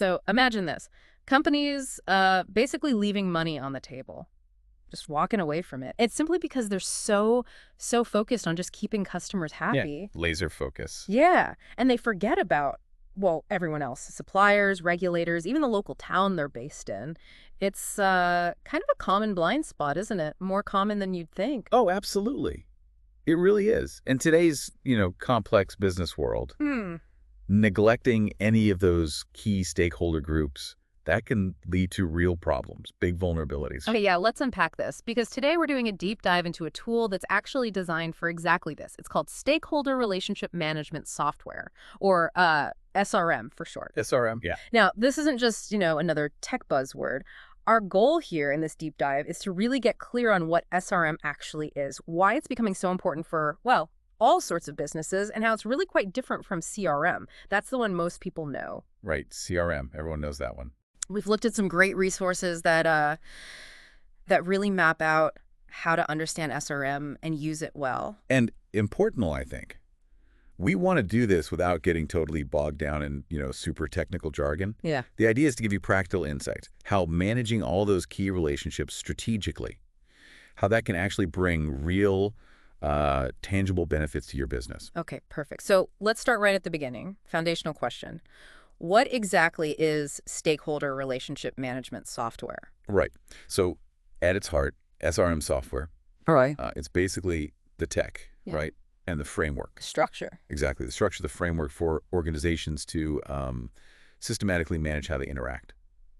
So imagine this. Companies basically leaving money on the table, just walking away from it. It's simply because they're so focused on just keeping customers happy. Yeah, laser focus. Yeah, and they forget about, well, everyone else, suppliers, regulators, even the local town they're based in. It's kind of a common blind spot, isn't it? More common than you'd think. Oh, absolutely. It really is. In today's, complex business world, neglecting any of those key stakeholder groups, that can lead to real problems, big vulnerabilities. Okay, yeah, let's unpack this, because today we're doing a deep dive into a tool that's actually designed for exactly this. It's called Stakeholder Relationship Management Software, or SRM for short. SRM. Yeah. Now, this isn't just, another tech buzzword. Our goal here in this deep dive is to really get clear on what SRM actually is, why it's becoming so important for, well, all sorts of businesses, and how it's really quite different from CRM. That's the one most people know. Right, CRM. Everyone knows that one. We've looked at some great resources that really map out how to understand SRM and use it well. And importantly, I think, we want to do this without getting totally bogged down in, super technical jargon. Yeah. The idea is to give you practical insights, how managing all those key relationships strategically, how that can actually bring real, tangible benefits to your business. Okay, perfect. So let's start right at the beginning. Foundational question. What exactly is stakeholder relationship management software? Right. So at its heart, SRM software, All right. it's basically the tech, Yeah. right, and the framework. Structure. Exactly. The structure, the framework for organizations to systematically manage how they interact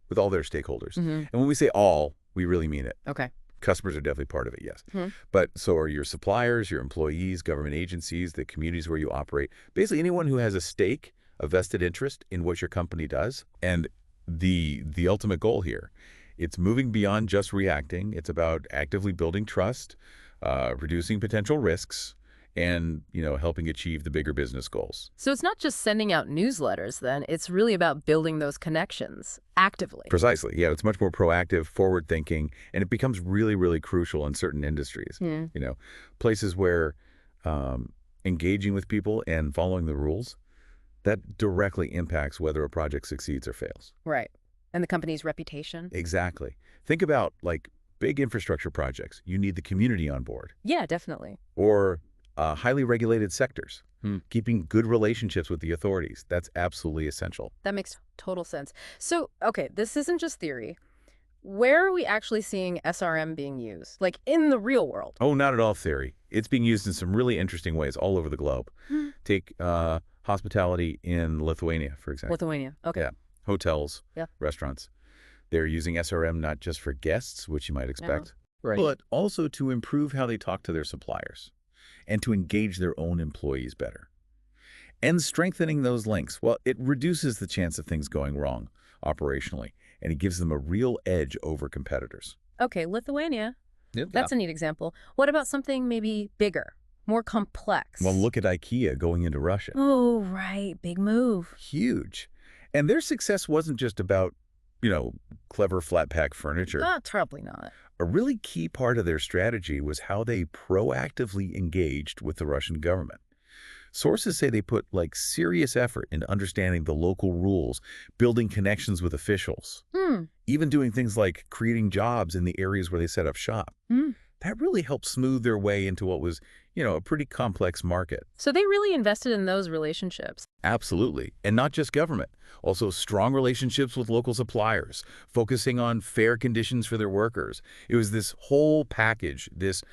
with all their stakeholders. And when we say all, we really mean it. Okay. Customers are definitely part of it, yes. But so are your suppliers, your employees, government agencies, the communities where you operate. Basically anyone who has a stake, a vested interest in what your company does. And the ultimate goal here, it's moving beyond just reacting. It's about actively building trust, reducing potential risks, and, helping achieve the bigger business goals. So it's not just sending out newsletters then, it's really about building those connections actively. Precisely. Yeah, it's much more proactive, forward-thinking, and it becomes really, really crucial in certain industries. Places where engaging with people and following the rules, that directly impacts whether a project succeeds or fails. Right. And the company's reputation. Exactly. Think about, big infrastructure projects. You need the community on board. Yeah, definitely. Or highly regulated sectors. Keeping good relationships with the authorities. That's absolutely essential. That makes total sense. So, okay, this isn't just theory. Where are we actually seeing SRM being used? Like in the real world? Oh, not at all theory. It's being used in some really interesting ways all over the globe. Take hospitality in Lithuania, for example. Lithuania, okay. Yeah. Hotels, Yeah. restaurants. They're using SRM not just for guests, which you might expect, Right. but also to improve how they talk to their suppliers and to engage their own employees better. And strengthening those links, well, it reduces the chance of things going wrong operationally, and it gives them a real edge over competitors. Okay, Lithuania. Yeah. That's a neat example. What about something maybe bigger, more complex? Well, look at IKEA going into Russia. Oh, right. Big move. Huge. And their success wasn't just about, clever flat pack furniture. Probably not. A really key part of their strategy was how they proactively engaged with the Russian government. Sources say they put serious effort into understanding the local rules, building connections with officials, even doing things like creating jobs in the areas where they set up shop. That really helped smooth their way into what was, a pretty complex market. So they really invested in those relationships. Absolutely. And not just government. Also strong relationships with local suppliers, focusing on fair conditions for their workers. It was this whole package, this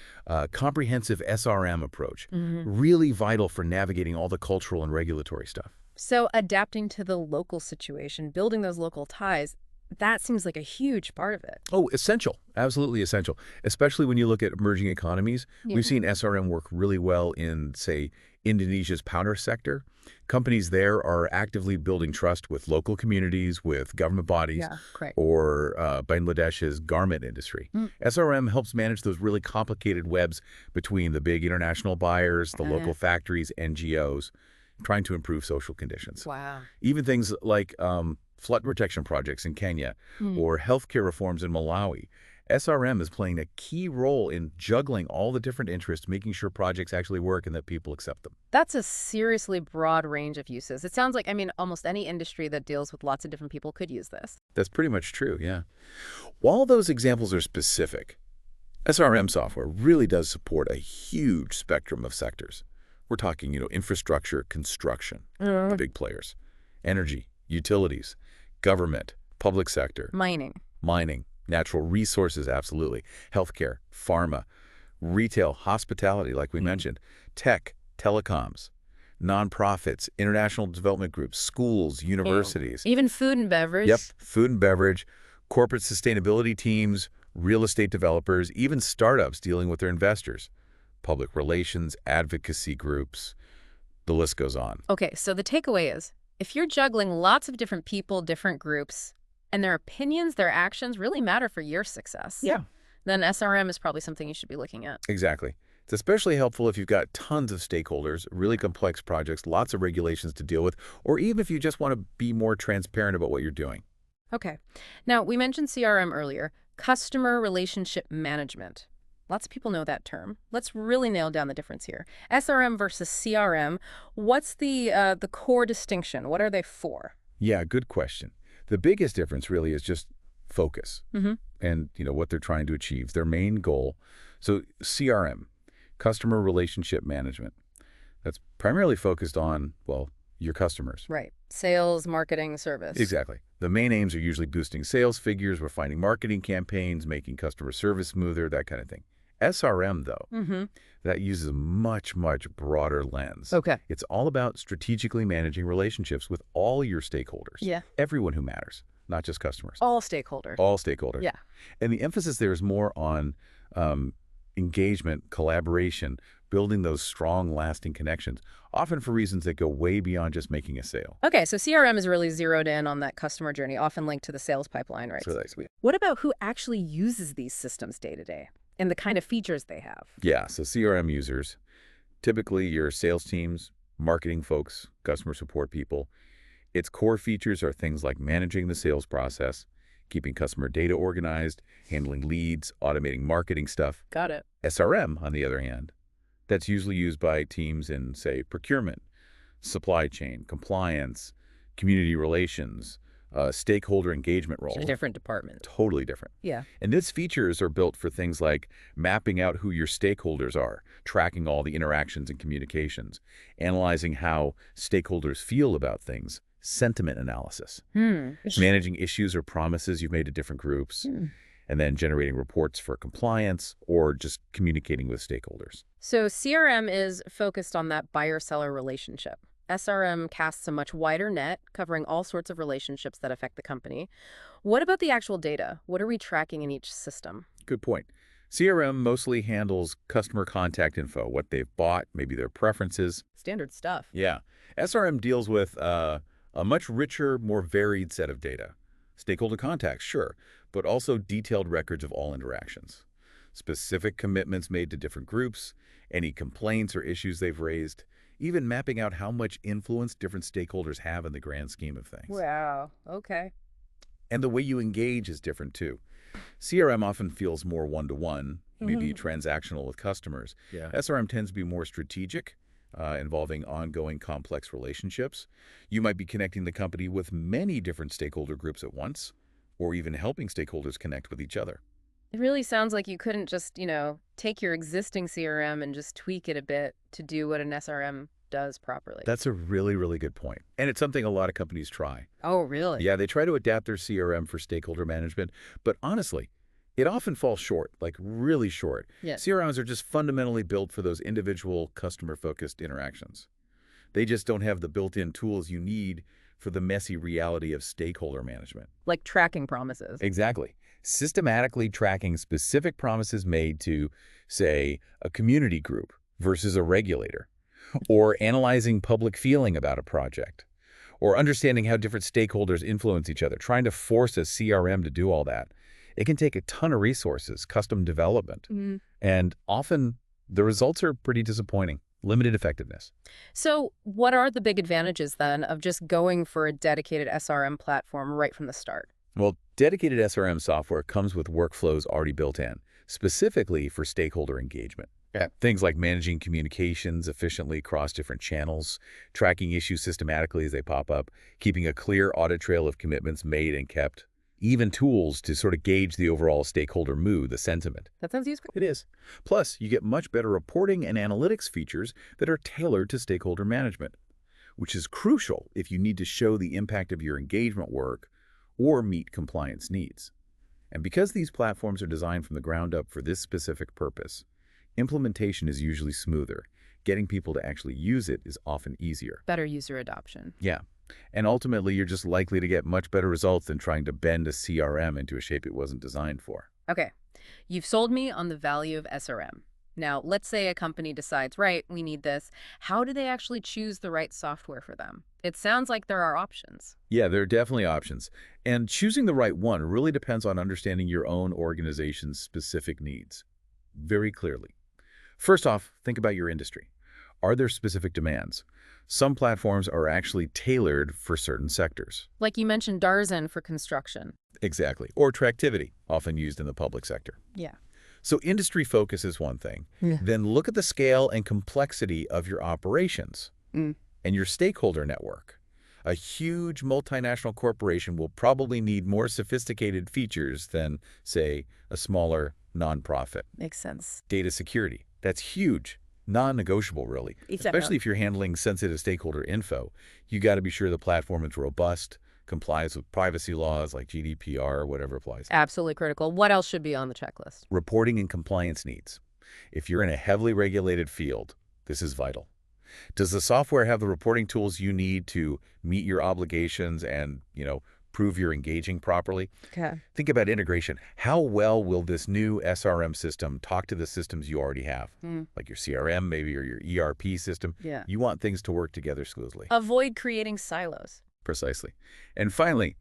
comprehensive SRM approach, really vital for navigating all the cultural and regulatory stuff. So adapting to the local situation, building those local ties, that seems like a huge part of it. Oh, essential. Absolutely essential. Especially when you look at emerging economies. Yeah. We've seen SRM work really well in, say, Indonesia's powder sector. Companies there are actively building trust with local communities, with government bodies, Great. or Bangladesh's garment industry. SRM helps manage those really complicated webs between the big international buyers, the local factories, NGOs, trying to improve social conditions. Wow. Even things like flood protection projects in Kenya or healthcare reforms in Malawi. SRM is playing a key role in juggling all the different interests, making sure projects actually work and that people accept them. That's a seriously broad range of uses. It sounds like, I mean, almost any industry that deals with lots of different people could use this. That's pretty much true, yeah. While those examples are specific, SRM software really does support a huge spectrum of sectors. We're talking, infrastructure, construction, the big players, energy, utilities, government, public sector, mining, natural resources, absolutely, healthcare, pharma, retail, hospitality, like we mentioned, tech, telecoms, nonprofits, international development groups, schools, universities. Even food and beverage. Yep, food and beverage, corporate sustainability teams, real estate developers, even startups dealing with their investors, public relations, advocacy groups, the list goes on. Okay, so the takeaway is, if you're juggling lots of different people, different groups, and their opinions, their actions really matter for your success, then SRM is probably something you should be looking at. Exactly. It's especially helpful if you've got tons of stakeholders, really complex projects, lots of regulations to deal with, or even if you just want to be more transparent about what you're doing. Okay. Now, we mentioned CRM earlier, customer relationship management. Lots of people know that term. Let's really nail down the difference here. SRM versus CRM, what's the core distinction? What are they for? Yeah, good question. The biggest difference really is just focus and what they're trying to achieve, their main goal. So CRM, customer relationship management, that's primarily focused on, well, your customers. Right. Sales, marketing, service. Exactly. The main aims are usually boosting sales figures, refining marketing campaigns, making customer service smoother, that kind of thing. SRM, though, that uses a much, much broader lens. Okay. It's all about strategically managing relationships with all your stakeholders. Yeah. Everyone who matters, not just customers. All stakeholders. All stakeholders. Yeah. And the emphasis there is more on engagement, collaboration, building those strong, lasting connections, often for reasons that go way beyond just making a sale. Okay, so CRM is really zeroed in on that customer journey, often linked to the sales pipeline, right? So that's sweet. What about who actually uses these systems day to day and the kind of features they have? Yeah, so CRM users, typically your sales teams, marketing folks, customer support people. Its core features are things like managing the sales process, keeping customer data organized, handling leads, automating marketing stuff. Got it. SRM, on the other hand, that's usually used by teams in, say, procurement, supply chain, compliance, community relations, stakeholder engagement roles. Different department. Totally different. Yeah. And its features are built for things like mapping out who your stakeholders are, tracking all the interactions and communications, analyzing how stakeholders feel about things, sentiment analysis, managing issues or promises you've made to different groups, and then generating reports for compliance or just communicating with stakeholders. So CRM is focused on that buyer-seller relationship. SRM casts a much wider net, covering all sorts of relationships that affect the company. What about the actual data? What are we tracking in each system? Good point. CRM mostly handles customer contact info, what they've bought, maybe their preferences. Standard stuff. Yeah. SRM deals with a much richer, more varied set of data. Stakeholder contacts, sure, but also detailed records of all interactions. Specific commitments made to different groups, any complaints or issues they've raised, even mapping out how much influence different stakeholders have in the grand scheme of things. Wow, okay. And the way you engage is different too. CRM often feels more one-to-one, maybe transactional with customers. Yeah. SRM tends to be more strategic, involving ongoing complex relationships. You might be connecting the company with many different stakeholder groups at once, or even helping stakeholders connect with each other. It really sounds like you couldn't just, take your existing CRM and just tweak it a bit to do what an SRM does properly. That's a really, really good point. And it's something a lot of companies try. Oh, really? Yeah, they try to adapt their CRM for stakeholder management, but honestly, it often falls short, like really short. Yes. CRMs are just fundamentally built for those individual customer-focused interactions. They just don't have the built-in tools you need for the messy reality of stakeholder management. Like tracking promises. Exactly. Systematically tracking specific promises made to, say, a community group versus a regulator, or analyzing public feeling about a project, or understanding how different stakeholders influence each other, trying to force a CRM to do all that. It can take a ton of resources, custom development, and often the results are pretty disappointing. Limited effectiveness. So what are the big advantages then of just going for a dedicated SRM platform right from the start? Well, dedicated SRM software comes with workflows already built in, specifically for stakeholder engagement. Yeah. Things like managing communications efficiently across different channels, tracking issues systematically as they pop up, keeping a clear audit trail of commitments made and kept, even tools to sort of gauge the overall stakeholder mood, the sentiment. That sounds useful. It is. Plus, you get much better reporting and analytics features that are tailored to stakeholder management, which is crucial if you need to show the impact of your engagement work or meet compliance needs. And because these platforms are designed from the ground up for this specific purpose, implementation is usually smoother. Getting people to actually use it is often easier. Better user adoption. Yeah. And ultimately, you're just likely to get much better results than trying to bend a CRM into a shape it wasn't designed for. Okay, you've sold me on the value of SRM. Now, let's say a company decides, right, we need this. How do they actually choose the right software for them? It sounds like there are options. Yeah, there are definitely options. And choosing the right one really depends on understanding your own organization's specific needs very clearly. First off, think about your industry. Are there specific demands? Some platforms are actually tailored for certain sectors. Like you mentioned Darzen for construction. Exactly. Or Tractivity, often used in the public sector. Yeah. So industry focus is one thing. Yeah. Then look at the scale and complexity of your operations Mm. and your stakeholder network. A huge multinational corporation will probably need more sophisticated features than, say, a smaller nonprofit. Makes sense. Data security. That's huge. Non-negotiable, really. Especially if you're handling sensitive stakeholder info. You got to be sure the platform is robust, complies with privacy laws like GDPR or whatever applies. Absolutely critical. What else should be on the checklist? Reporting and compliance needs. If you're in a heavily regulated field, this is vital. Does the software have the reporting tools you need to meet your obligations and, prove you're engaging properly? Okay. Think about integration. How well will this new SRM system talk to the systems you already have? Like your CRM maybe, or your ERP system. Yeah. You want things to work together smoothly. Avoid creating silos. Precisely. And finally,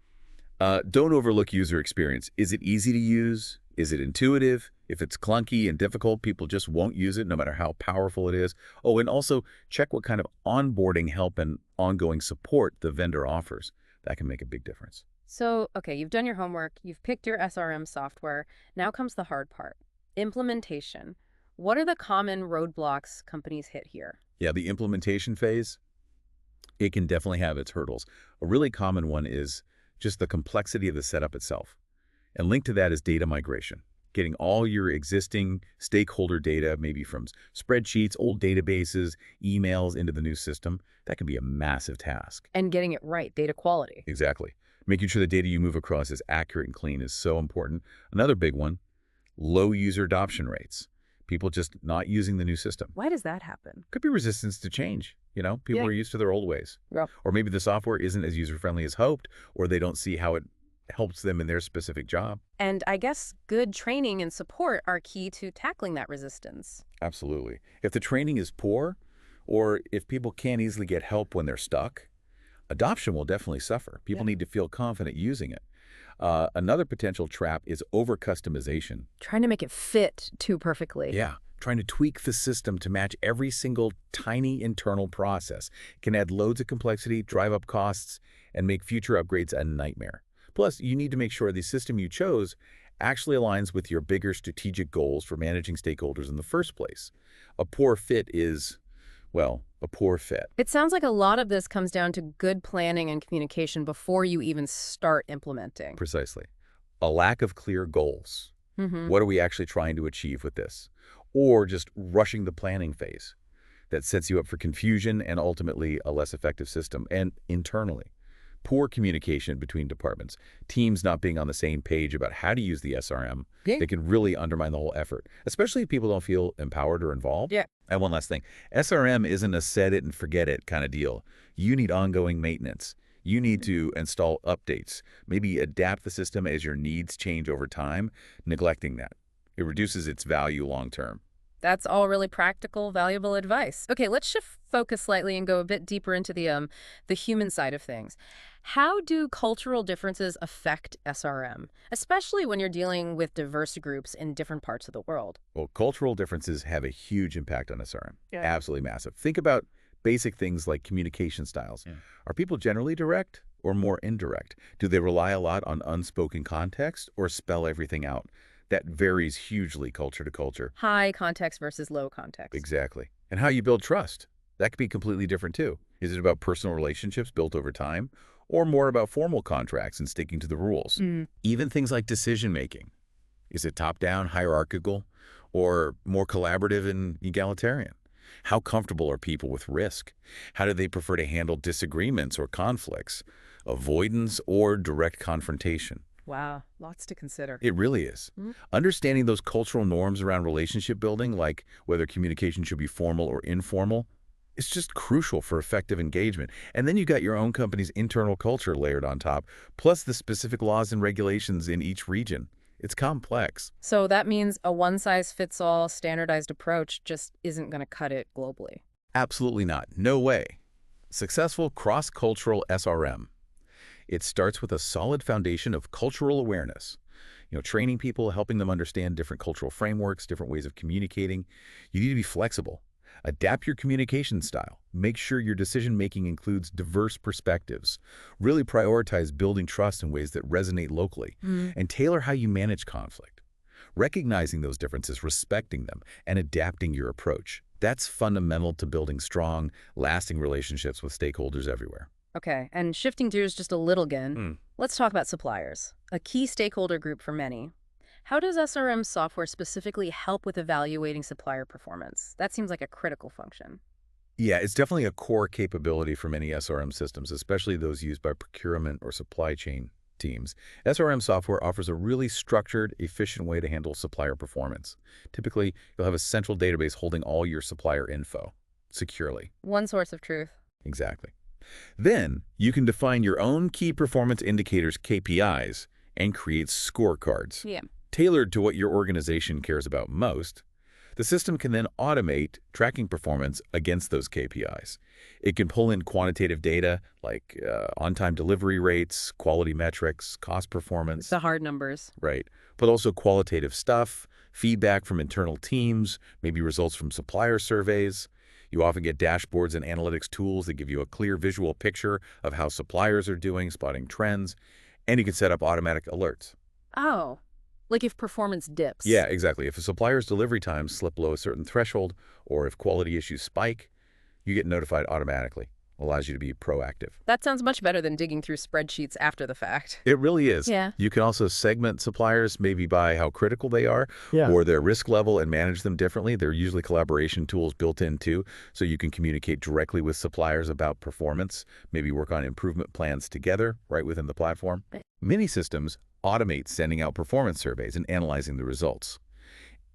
don't overlook user experience. Is it easy to use? Is it intuitive? If it's clunky and difficult, people just won't use it no matter how powerful it is. Oh, and also check what kind of onboarding help and ongoing support the vendor offers. That can make a big difference. So, okay, you've done your homework, you've picked your SRM software. Now comes the hard part, implementation. What are the common roadblocks companies hit here? Yeah, the implementation phase, it can definitely have its hurdles. A really common one is just the complexity of the setup itself. And linked to that is data migration. Getting all your existing stakeholder data, maybe from spreadsheets, old databases, emails into the new system, that can be a massive task. And getting it right, data quality. Exactly. Making sure the data you move across is accurate and clean is so important. Another big one, low user adoption rates. People just not using the new system. Why does that happen? Could be resistance to change. People are used to their old ways. Yeah. Or maybe the software isn't as user-friendly as hoped, or they don't see how it helps them in their specific job. And I guess good training and support are key to tackling that resistance. Absolutely. If the training is poor, or if people can't easily get help when they're stuck, adoption will definitely suffer. People need to feel confident using it. Another potential trap is over-customization. Trying to make it fit too perfectly. Yeah, trying to tweak the system to match every single tiny internal process can add loads of complexity, drive up costs, and make future upgrades a nightmare. Plus, you need to make sure the system you chose actually aligns with your bigger strategic goals for managing stakeholders in the first place. A poor fit is, well, a poor fit. It sounds like a lot of this comes down to good planning and communication before you even start implementing. Precisely. A lack of clear goals. What are we actually trying to achieve with this? Or just rushing the planning phase that sets you up for confusion and ultimately a less effective system. And internally, poor communication between departments, teams not being on the same page about how to use the SRM, they can really undermine the whole effort, especially if people don't feel empowered or involved. Yeah. And one last thing, SRM isn't a set it and forget it kind of deal. You need ongoing maintenance. You need to install updates, maybe adapt the system as your needs change over time. Neglecting that, it reduces its value long term. That's all really practical, valuable advice. Okay, let's shift focus slightly and go a bit deeper into the human side of things. How do cultural differences affect SRM, especially when you're dealing with diverse groups in different parts of the world? Well, cultural differences have a huge impact on SRM. Absolutely massive. Think about Basic things like communication styles. Yeah. Are people generally direct or more indirect? Do they rely a lot on unspoken context or spell everything out? That varies hugely culture to culture. High context versus low context. Exactly. And how you build trust. That could be completely different too. Is it about personal relationships built over time or more about formal contracts and sticking to the rules? Even things like decision making. Is it top-down, hierarchical, or more collaborative and egalitarian? How comfortable are people with risk? How do they prefer to handle disagreements or conflicts? Avoidance or direct confrontation? Wow, lots to consider. It really is. Understanding those cultural norms around relationship building, like whether communication should be formal or informal, is just crucial for effective engagement. And then you got your own company's internal culture layered on top, plus the specific laws and regulations in each region. It's complex. So that means a one-size-fits-all standardized approach just isn't going to cut it globally. Absolutely not. No way. Successful cross-cultural SRM. It starts with a solid foundation of cultural awareness. Training people, helping them understand different cultural frameworks, different ways of communicating. You need to be flexible. Adapt your communication style. Make sure your decision-making includes diverse perspectives. Really prioritize building trust in ways that resonate locally. And tailor how you manage conflict. Recognizing those differences, respecting them, and adapting your approach. That's fundamental to building strong, lasting relationships with stakeholders everywhere. Okay, and shifting gears just a little again, let's talk about suppliers, a key stakeholder group for many. How does SRM software specifically help with evaluating supplier performance? That seems like a critical function. Yeah, it's definitely a core capability for many SRM systems, especially those used by procurement or supply chain teams. SRM software offers a really structured, efficient way to handle supplier performance. Typically, you'll have a central database holding all your supplier info securely. One source of truth. Exactly. Then, you can define your own key performance indicators, KPIs, and create scorecards. Yeah. Tailored to what your organization cares about most. The system can then automate tracking performance against those KPIs. It can pull in quantitative data like on-time delivery rates, quality metrics, cost performance. The hard numbers. Right. But also qualitative stuff, feedback from internal teams, maybe results from supplier surveys. You often get dashboards and analytics tools that give you a clear visual picture of how suppliers are doing, spotting trends, and you can set up automatic alerts. Oh. Like if performance dips. Yeah, exactly. If a supplier's delivery times slip below a certain threshold, or if quality issues spike, you get notified automatically. Allows you to be proactive. That sounds much better than digging through spreadsheets after the fact. It really is. Yeah. You can also segment suppliers maybe by how critical they are or their risk level and manage them differently. There are usually collaboration tools built in too, so you can communicate directly with suppliers about performance, maybe work on improvement plans together right within the platform. Many systems automate sending out performance surveys and analyzing the results.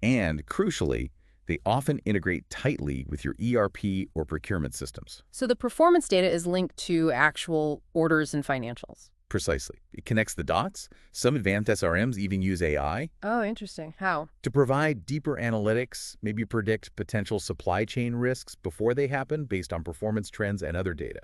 And crucially, they often integrate tightly with your ERP or procurement systems. So the performance data is linked to actual orders and financials. Precisely. It connects the dots. Some advanced SRMs even use AI. Oh, interesting. How? To provide deeper analytics, maybe predict potential supply chain risks before they happen based on performance trends and other data.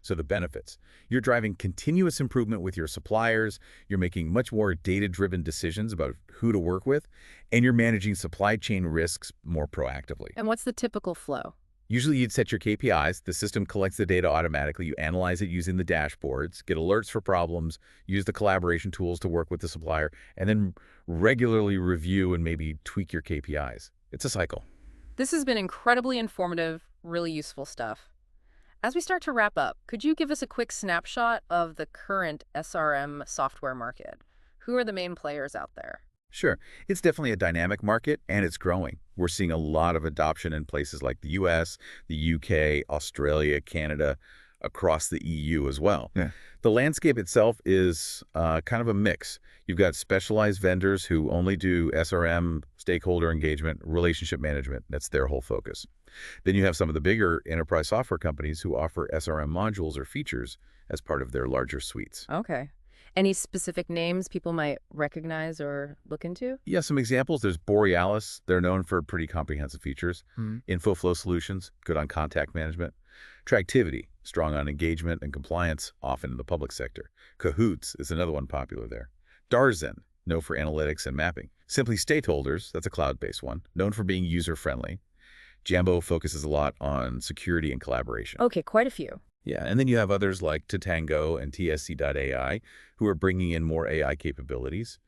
So the benefits. You're driving continuous improvement with your suppliers, you're making much more data-driven decisions about who to work with, and you're managing supply chain risks more proactively. And what's the typical flow? Usually you'd set your KPIs, the system collects the data automatically, you analyze it using the dashboards, get alerts for problems, use the collaboration tools to work with the supplier, and then regularly review and maybe tweak your KPIs. It's a cycle. This has been incredibly informative, really useful stuff. As we start to wrap up, could you give us a quick snapshot of the current SRM software market? Who are the main players out there? Sure. It's definitely a dynamic market, and it's growing. We're seeing a lot of adoption in places like the US, the UK, Australia, Canada, across the EU as well. Yeah. The landscape itself is kind of a mix. You've got specialized vendors who only do SRM, stakeholder engagement, relationship management. That's their whole focus. Then you have some of the bigger enterprise software companies who offer SRM modules or features as part of their larger suites. Okay. Any specific names people might recognize or look into? Yeah, some examples. There's Borealis. They're known for pretty comprehensive features. InfoFlow Solutions, good on contact management. Tractivity, strong on engagement and compliance, often in the public sector. Cahoots is another one popular there. Darzen, known for analytics and mapping. Simply Stakeholders, that's a cloud-based one, known for being user-friendly. Jambo focuses a lot on security and collaboration. Okay, quite a few. Yeah, and then you have others like Tatango and TSC.ai who are bringing in more AI capabilities.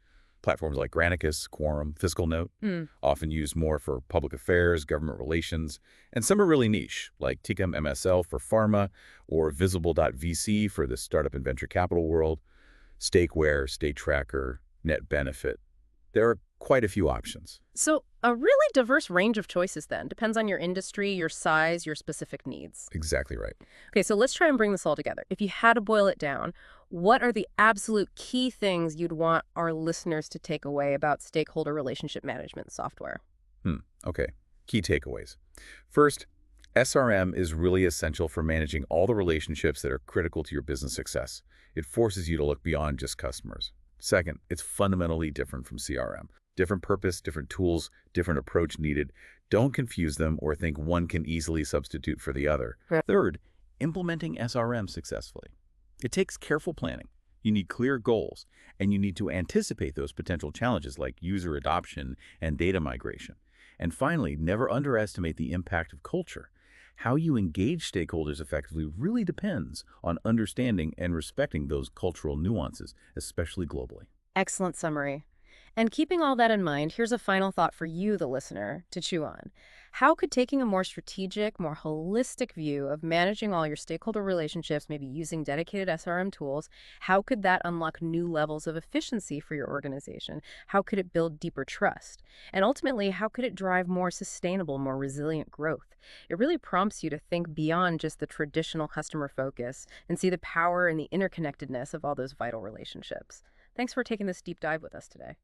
Platforms like Granicus, Quorum, FiscalNote, Mm. often used more for public affairs, government relations, and some are really niche, like Ticum MSL for pharma or Visible.vc for the startup and venture capital world, Stakeware, State Tracker, Net Benefit. There are quite a few options. So a really diverse range of choices then. Depends on your industry, your size, your specific needs. Exactly right. Okay, so let's try and bring this all together. If you had to boil it down, what are the absolute key things you'd want our listeners to take away about stakeholder relationship management software? Okay. Key takeaways. First, SRM is really essential for managing all the relationships that are critical to your business success. It forces you to look beyond just customers. Second, it's fundamentally different from CRM. Different purpose, different tools, different approach needed. Don't confuse them or think one can easily substitute for the other. Right. Third, implementing SRM successfully. It takes careful planning. You need clear goals, and you need to anticipate those potential challenges like user adoption and data migration. And finally, never underestimate the impact of culture. How you engage stakeholders effectively really depends on understanding and respecting those cultural nuances, especially globally. Excellent summary. And keeping all that in mind, here's a final thought for you, the listener, to chew on. How could taking a more strategic, more holistic view of managing all your stakeholder relationships, maybe using dedicated SRM tools, how could that unlock new levels of efficiency for your organization? How could it build deeper trust? And ultimately, how could it drive more sustainable, more resilient growth? It really prompts you to think beyond just the traditional customer focus and see the power and the interconnectedness of all those vital relationships. Thanks for taking this deep dive with us today.